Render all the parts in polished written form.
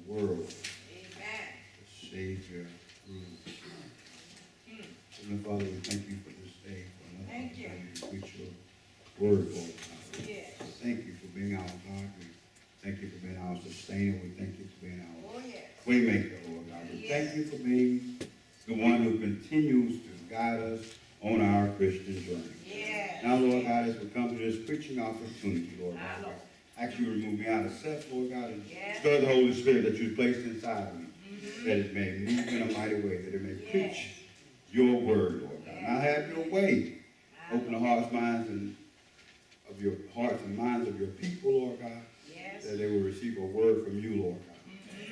world. Amen. The Savior rules. Heavenly Father, we thank you for this day, for another opportunity to preach your word, Lord God. Yes. Thank you for being our God. We thank you for being our sustainer. We thank you for being our waymaker, Lord God. We thank you for being the one who continues to guide us on our Christian journey. Yes. Now, Lord God, as we come to this preaching opportunity, Lord God, I ask you to remove me out of self, Lord God, and stir the Holy Spirit that you've placed inside of me, that it may move in a mighty way, that it may preach your word, Lord God. Now have your way. Open the hearts, minds, and of your hearts and minds of your people, Lord God, that they will receive a word from you, Lord God.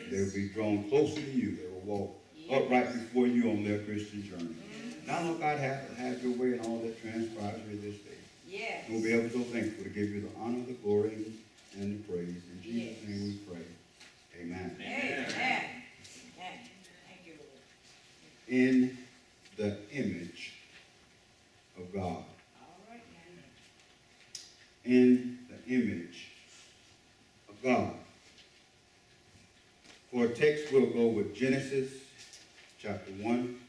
They will be drawn closer to you. They will walk upright before you on their Christian journey. Now, Lord God, have your way in all that transpires here this day. Yes. We'll be ever so thankful to give you the honor, the glory, and the praise. In Jesus' name we pray. Amen. Amen. Thank you, Lord. In the image of God. All right, in the image of God. For a text, we'll go with Genesis chapter 1,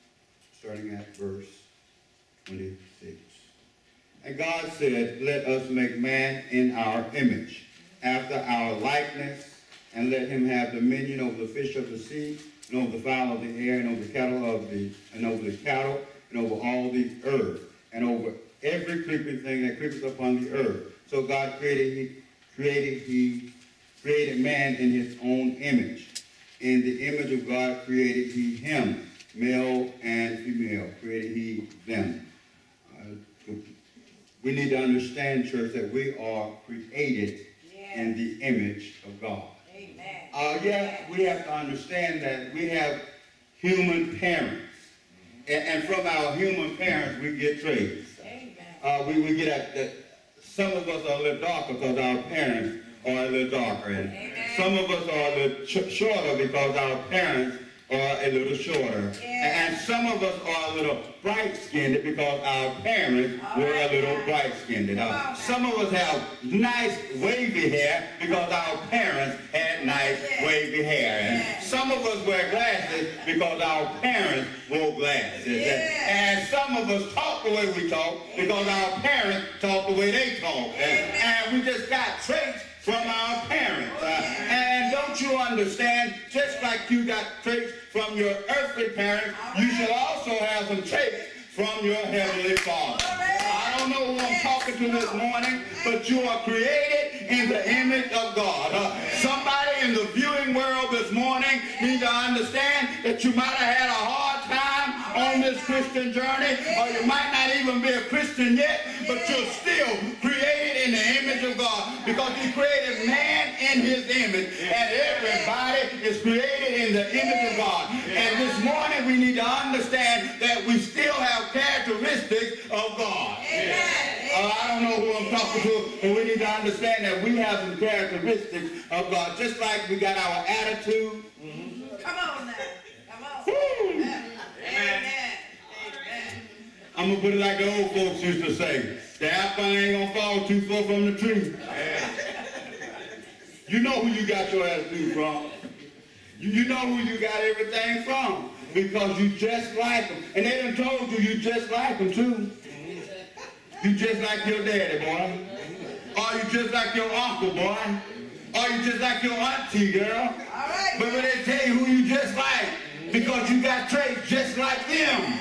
starting at verse 26. And God said, let us make man in our image, after our likeness, and let him have dominion over the fish of the sea, and over the fowl of the air, and over the cattle and over all the earth, and over every creeping thing that creepeth upon the earth. So God created man in his own image. In the image of God created he him. Male and female created he them. We need to understand, church, that we are created in the image of God. Amen. We have to understand that we have human parents. And from our human parents, we get traits. We get that some of us are a little darker because our parents are a little darker. And some of us are a little shorter because our parents are a little shorter. And some of us are a little bright-skinned because our parents were a little bright-skinned. Some of us have nice wavy hair because our parents had nice wavy hair. And some of us wear glasses because our parents wore glasses. And some of us talk the way we talk because our parents talk the way they talk. And we just got traits from our parents. And don't you understand, just like you got traits from your earthly parents, you should also have some traits from your heavenly Father. I don't know who I'm talking to this morning, but you are created in the image of God. Somebody in the viewing world this morning needs to understand that you might have had a hard time on this Christian journey, or you might not even be a Christian yet, but you're still created in the image of God, because he created man in his image, and everybody is created in the image of God. And this morning we need to understand that we still have characteristics of God. I don't know who I'm talking to, but we need to understand that we have some characteristics of God, just like we got our attitude. Come on now. Come on. Woo. Amen. I'm going to put it like the old folks used to say, the apple ain't going to fall too far from the tree. You know who you got your attitude from. You know who you got everything from, because you just like them. And they done told you just like them too. You just like your daddy, boy. Or you just like your uncle, boy. Or you just like your auntie, girl. But when they tell you who you just like, because you got traits just like them.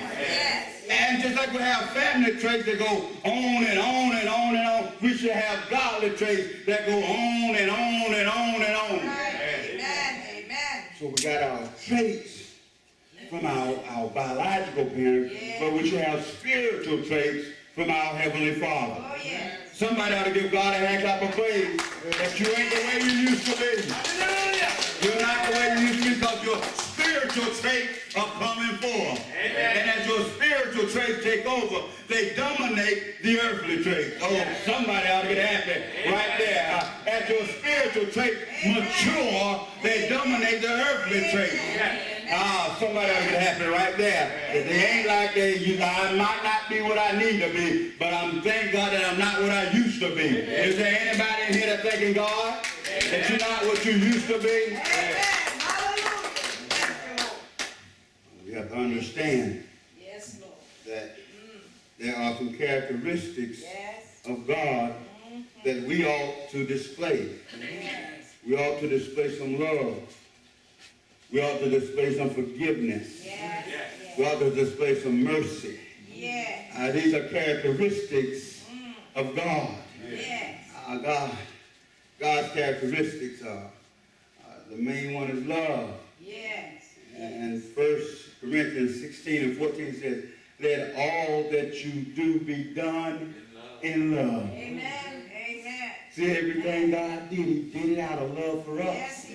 And just like we have family traits that go on and on and on and on, we should have godly traits that go on and on and on and on. Amen. So we got our traits from our biological parents, but we should have spiritual traits from our Heavenly Father. Somebody ought to give God a hand clap of praise that you ain't the way you used to be. Hallelujah. You're not the way you used to be, because your spiritual traits are coming forth. And as your spiritual traits take over, they dominate the earthly traits. Oh, somebody ought to get happy right there. As your spiritual traits mature, they dominate the earthly traits. Somebody ought to get happy right there. If they ain't like I might not be what I need to be, but I'm thank God that I'm not what I used to be. Is there anybody in here that's thanking God that you're not what you used to be? have to understand that there are some characteristics of God that we ought to display. We ought to display some love. We ought to display some forgiveness. We ought to display some mercy. These are characteristics of God. God's characteristics are, the main one is love. And 1 Corinthians 16 and 14 says, let all that you do be done in love. See, everything God did, he did it out of love for us.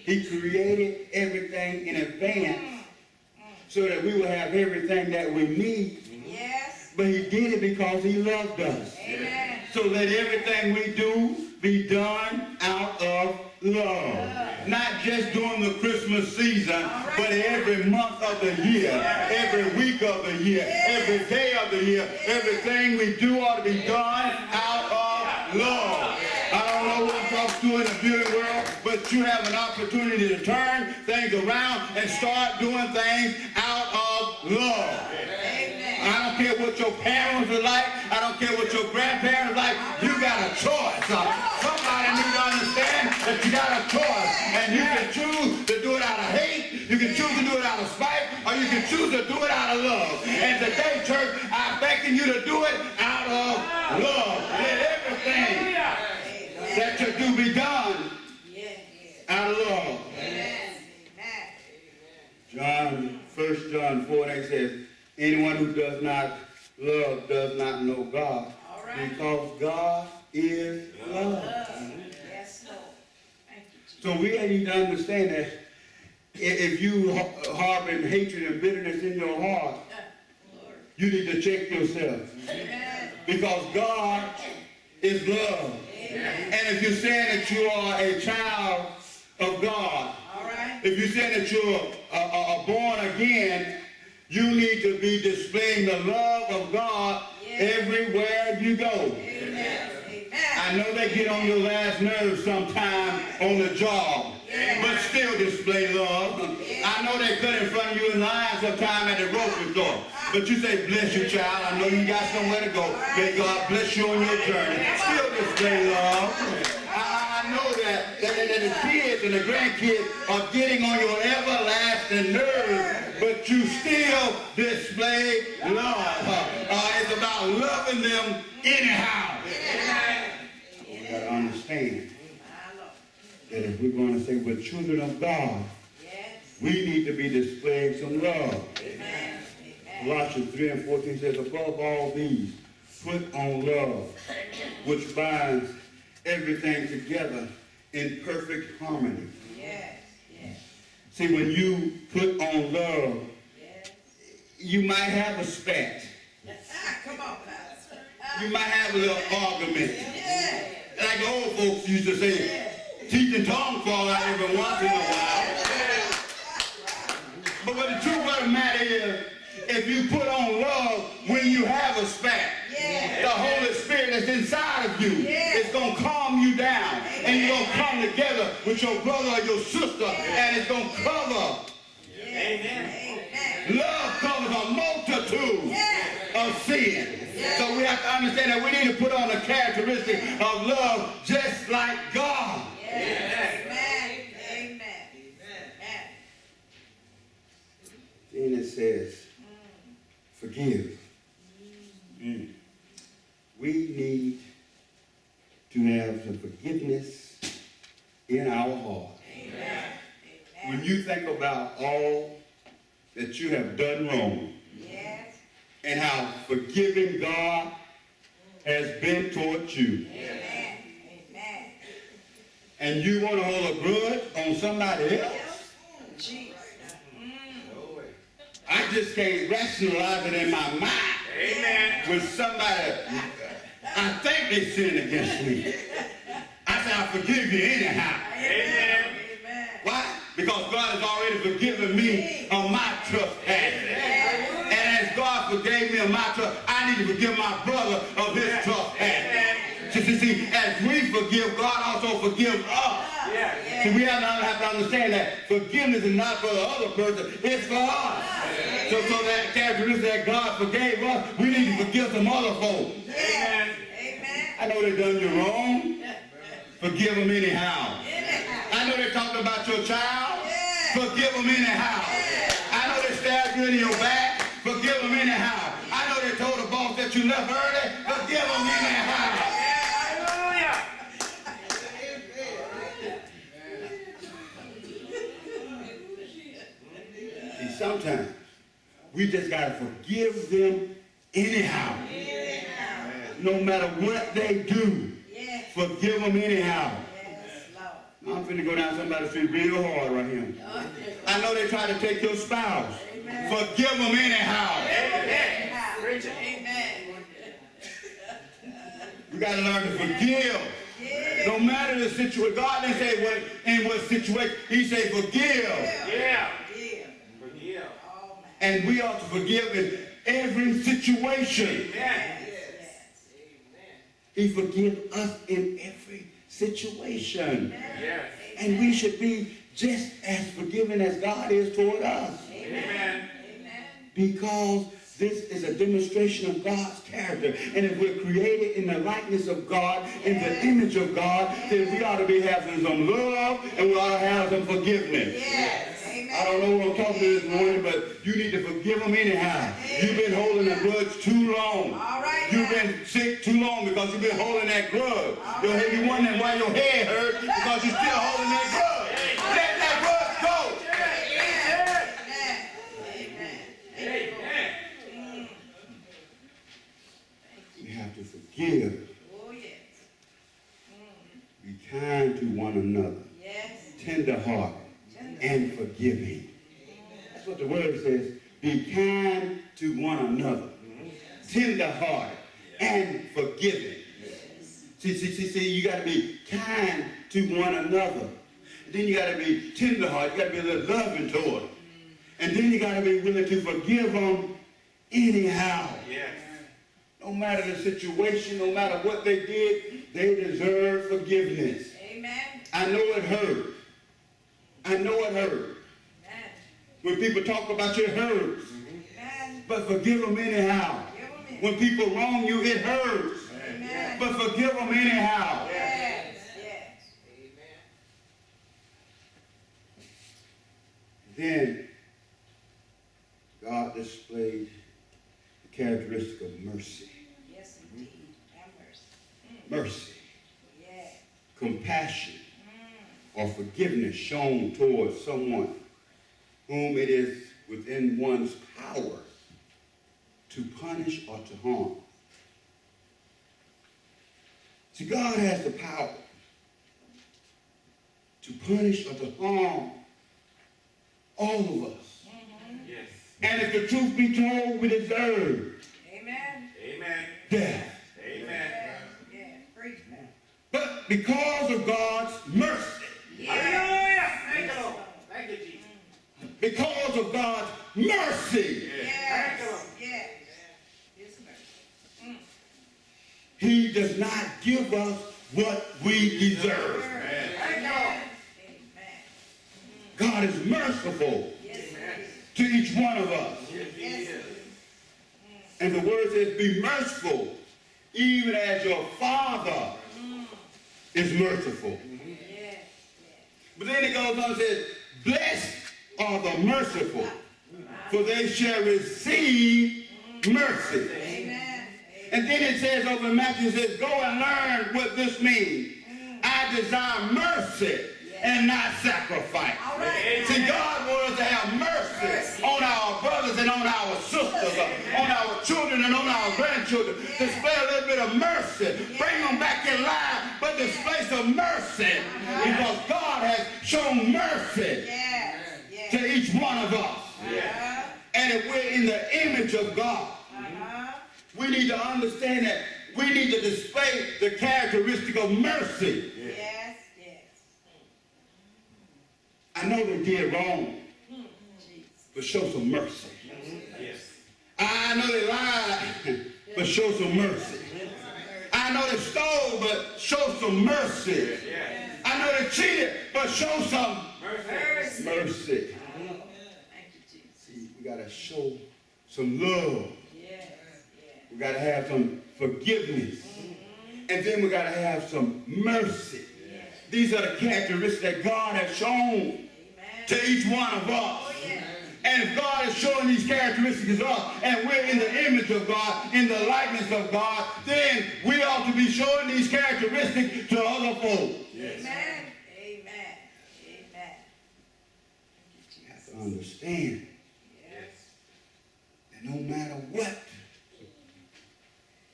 He created everything in advance so that we will have everything that we need. But he did it because he loved us. So let everything we do be done out of love. Not just during the Christmas season, but every month of the year, every week of the year, every day of the year. Everything we do ought to be done out of love. I don't know what folks do in the viewing world, but you have an opportunity to turn things around and start doing things out of love. I don't care what your parents are like. I don't care what your grandparents are like. You got a choice. Somebody needs to understand that you got a choice. And you can choose to do it out of hate. You can choose to do it out of spite. Or you can choose to do it out of love. And today, church, I'm begging you to do it out of love. Let everything that you do be done out of love. John, 1 John 4:8 says, anyone who does not love does not know God, because God is love. So we need to understand that if you harbor hatred and bitterness in your heart, you need to check yourself. Because God is love. And if you're saying that you are a child of God, if you're saying that you're born again, you need to be displaying the love of God everywhere you go. I know they get on your last nerve sometime on the job, but still display love. I know they cut in front of you in line sometime at the grocery store, but you say, bless you, child. I know you got somewhere to go. May God bless you on your journey. Still display love. I know that the kids and the grandkids are getting on your everlasting nerves, but you still display love. It's about loving them anyhow. We got to understand that if we're going to say we're children of God, we need to be displaying some love. Colossians 3 and 14 says, above all these, put on love, which binds everything together in perfect harmony. See, when you put on love, you might have a spat. You might have a little argument. Like the old folks used to say, teeth and tongue fall out every once in a while. But what the truth of the matter is, if you put on love when you have a spat, the Holy Spirit that's inside of you is going to calm you down. And you're going to come together with your brother or your sister, and it's going to cover. Love covers a multitude of sin. So we have to understand that we need to put on a characteristic of love just like God. Then it says, forgive. We need to have some forgiveness in our heart. When you think about all that you have done wrong, and how forgiving God has been towards you, and you want to hold a grudge on somebody else, I just can't rationalize it in my mind. With somebody, I think they sinned against me. I say, I forgive you anyhow. Why? Because God has already forgiven me of my trespasses. And as God forgave me of my trespasses, I need to forgive my brother of his trespasses. See, as we forgive, God also forgives us. Yeah. See, we have to understand that forgiveness is not for the other person, it's for us. So that characteristic that God forgave us, we need to forgive some other folks. Amen. I know they done you wrong. Forgive them anyhow. I know they talked about your child. Forgive them anyhow. I know they stabbed you in your back. Forgive them anyhow. I know they told the boss that you left early. Forgive them anyhow. Hallelujah. See, sometimes we just got to forgive them anyhow. No matter what they do, forgive them anyhow. I'm finna go down somebody's street real hard right here. I know they try to take your spouse. Forgive them anyhow. We got to learn to forgive. No matter the situation. God didn't say in what situation. He said forgive. Yeah. Forgive. And we ought to forgive in every situation. Amen. He forgives us in every situation. Yes. And we should be just as forgiving as God is toward us. Amen. Because this is a demonstration of God's character. And if we're created in the likeness of God, in the image of God, then we ought to be having some love and we ought to have some forgiveness. I don't know what I'm talking to this morning, but you need to forgive them anyhow. You've been holding a grudge too long. You've been sick too long because you've been holding that grudge. You're wondering why your head hurt because you're still holding that grudge. Let that grudge go. We have to forgive. Be kind to one another. Tender-hearted and forgiving. That's what the word says. Be kind to one another. Tender-hearted and forgiving. See, you got to be kind to one another. And then you got to be tender-hearted. You got to be a little loving toward them. And then you got to be willing to forgive them anyhow. Yes. No matter the situation, no matter what they did, they deserve forgiveness. I know it hurt. I know it hurt. When people talk about you, it hurts. But forgive them anyhow. When people wrong you, it hurts. But forgive them anyhow. Then God displayed the characteristic of mercy. Mercy. Compassion or forgiveness shown towards someone whom it is within one's power to punish or to harm. See, God has the power to punish or to harm all of us. Yes. And if the truth be told, we deserve death. But because of God's mercy, Hallelujah. Thank you, Lord. Thank you, Jesus. because of God's mercy, Thank you, Lord. He does not give us what we deserve. Thank you, Lord. God is merciful to each one of us. And the word says, be merciful, even as your Father is merciful. But then it goes on and says, blessed are the merciful, for they shall receive mercy. And then it says over in Matthew, it says, go and learn what this means. I desire mercy and not sacrifice. See, God wants us to have mercy on our brothers and on our sisters, on our children and on our grandchildren. Display a little bit of mercy. Bring them back in line, but display some mercy because God has shown mercy to each one of us. And if we're in the image of God, we need to understand that we need to display the characteristic of mercy. I know they did wrong, but show some mercy. I know they lied, but show some mercy. I I know they stole, but show some mercy. Yes. I know they cheated, but show some Mercy. mercy. Thank you, Jesus. See, we got to show some love. Yes. We got to have some forgiveness. And then we got to have some mercy. These are the characteristics that God has shown to each one of us. And if God is showing these characteristics to us, and we're in the image of God, in the likeness of God, then we ought to be showing these characteristics to other folks. Yes. Amen. Amen. Amen. You have to understand that no matter what,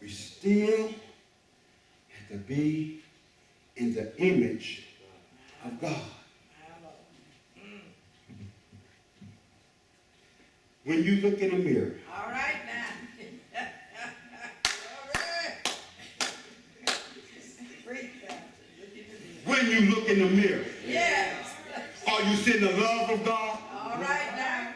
we still have to be in the image of God. When you look in a mirror, All right now. All right. Great God. when you look in the mirror, Yes. are you seeing the love of God? All right now.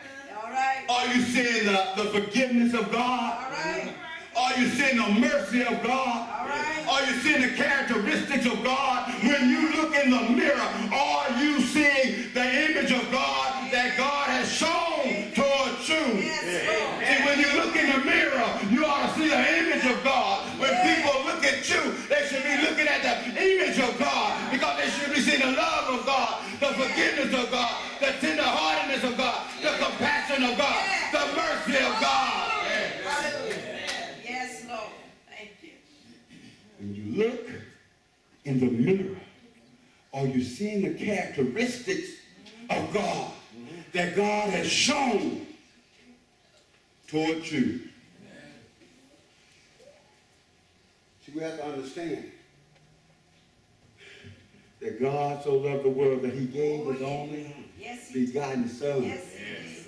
All right. Are you seeing the forgiveness of God? All right. Are you seeing the mercy of God? All right. Are you seeing the characteristics of God? When you look in the mirror, are you seeing the image of God that God has shown towards you? Yes, Lord. See, when you look in the mirror, you ought to see the image of God. When people look at you, they should be looking at the image of God, because they should be seeing the love of God, the forgiveness of God, the tenderheartedness of God, the compassion of God, the mercy of God. Hallelujah. Yes, Lord. Thank you. When you look in the mirror, are you seeing the characteristics of God that God has shown towards you? See, we have to understand that God so loved the world that he gave his only Yes, He did. begotten Son. Yes, He did.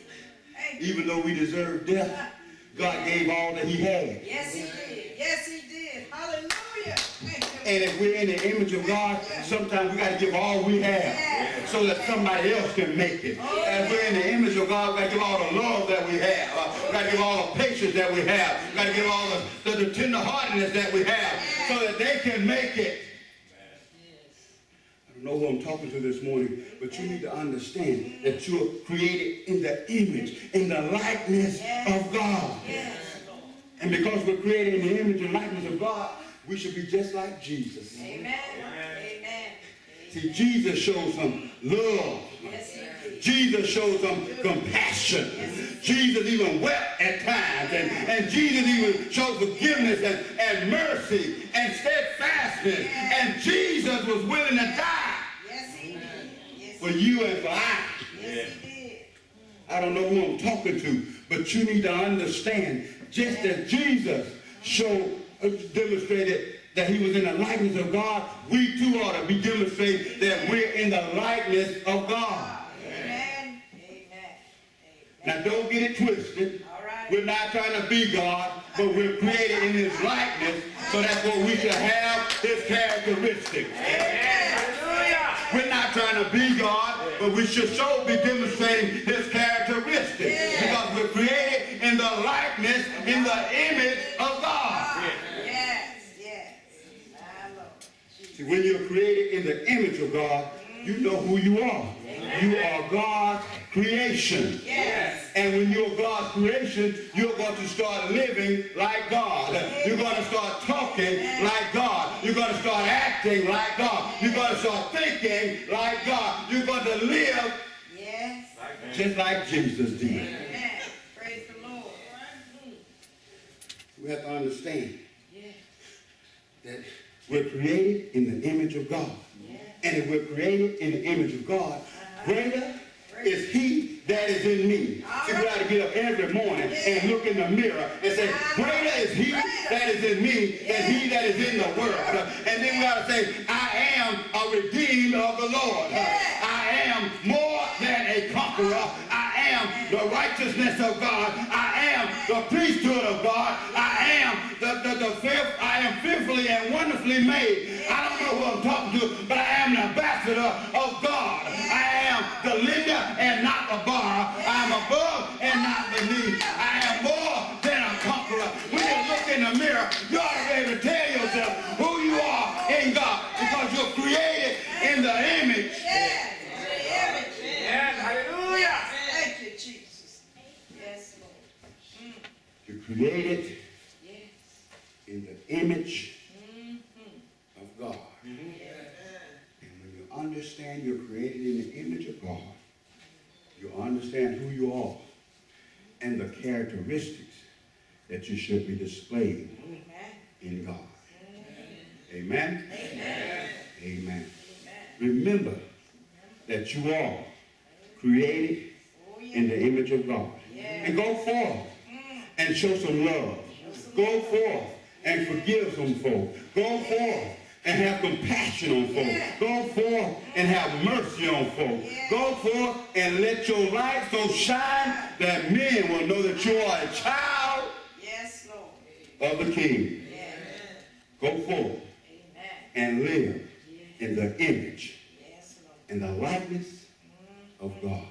Thank you. Even though we deserve death, God gave all that he had. Yes, He did. Yes, He did. Hallelujah. Thank you. And if we're in the image of God, sometimes we got to give all we have so that somebody else can make it. As we're in the image of God, we got to give all the love that we have. We got to give all the patience that we have. We got to give all the tenderheartedness that we have so that they can make it. I don't know who I'm talking to this morning, but you need to understand that you're created in the image, in the likeness of God. Yes, Lord. And because we're created in the image and likeness of God, we should be just like Jesus. Amen. Amen. See, Jesus showed some love. Yes, He did. Jesus showed some compassion. Jesus even wept at times. And Jesus even showed forgiveness and mercy and steadfastness. And Jesus was willing to die Yes, He did. Yes, for you and for I. Yes, He did. I don't know who I'm talking to, but you need to understand, just as Jesus demonstrated that he was in the likeness of God, we too ought to be demonstrating that we're in the likeness of God. Amen. Amen. Now don't get it twisted. All right. We're not trying to be God, but we're created in his likeness, so that's what we should have, his characteristics. Hallelujah. We're not trying to be God, but we should so be demonstrating his characteristics, because we're created in the likeness, in the image of God. Yes, yes. My Lord. See, when you're created in the image of God, you know who you are. You are God's creation. Yes. And when you're God's creation, you're going to start living like God. You're going to start talking like God. You're going to start acting like God. You're going to start thinking like God. You're going to live Yes. just like Jesus did. Amen. Praise the Lord. We have to understand Yes. that we're created in the image of God. And if we're created in the image of God, greater is he that is in me. See, we got to get up every morning and look in the mirror and say, greater is he that is in me than he that is in the world. And then we got to say, I am a redeemed of the Lord. I am more than a conqueror. I am the righteousness of God. I am the priesthood of God. I am I am fearfully and wonderfully made. I don't know who I'm talking to, but I am an ambassador of God. I am the lender and not the borrower. I am above and not beneath. I am more than a conqueror. When you look in the mirror, you ought to be able to tell yourself, who in the image. Yes. Yes, hallelujah. Thank you, Jesus. Yes, Lord. You're created Yes. in the image of God. Yes. And when you understand you're created in the image of God, you understand who you are and the characteristics that you should be displayed in God. Amen? Amen. Amen. Remember that you are created in the image of God. And go forth and show some love. Go forth and forgive some folk. Go forth and have compassion on folk. Go forth and have mercy on folk. Go forth and let your light so shine that men will know that you are a child Yes, Lord. of the King. Yes. Go forth and live in the image Yes, Lord. and the likeness of God.